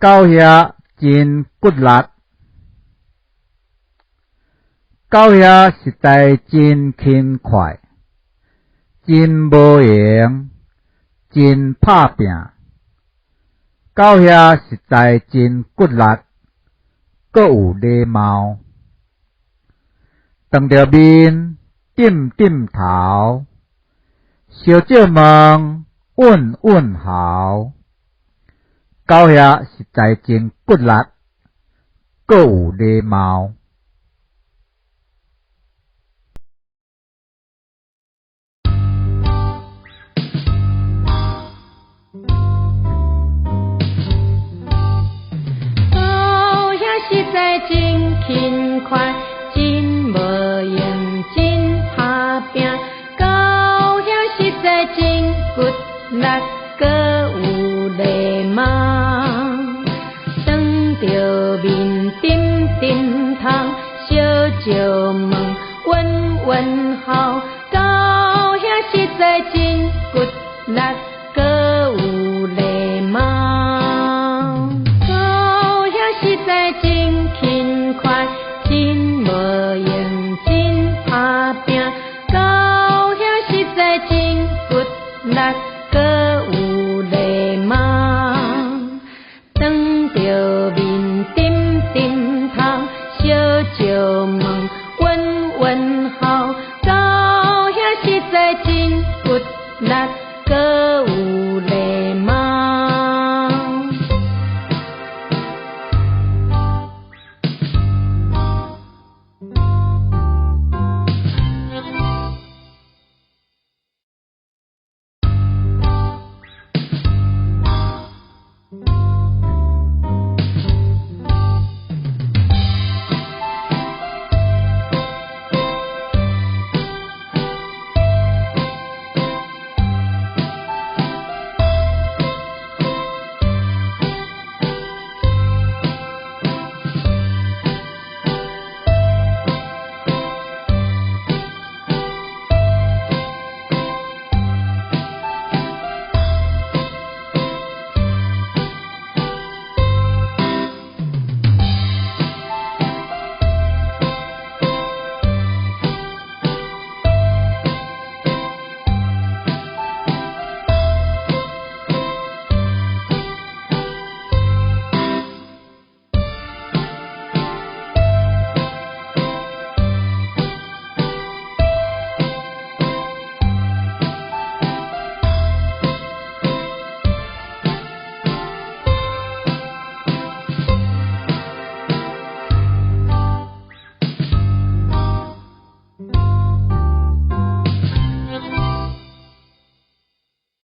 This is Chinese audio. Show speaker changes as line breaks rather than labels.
狗遐真骨力，狗遐实在真轻快，真无闲，真拍拼。狗遐实在真骨力，阁有礼貌。长着面，点点头，小借问，问问候。狗遐实在真骨力，阁有礼貌。
狗遐实在真轻快，真无用，真拍拼。狗遐实在真骨力，阁有礼貌。当着面点点头，小招问，问问候。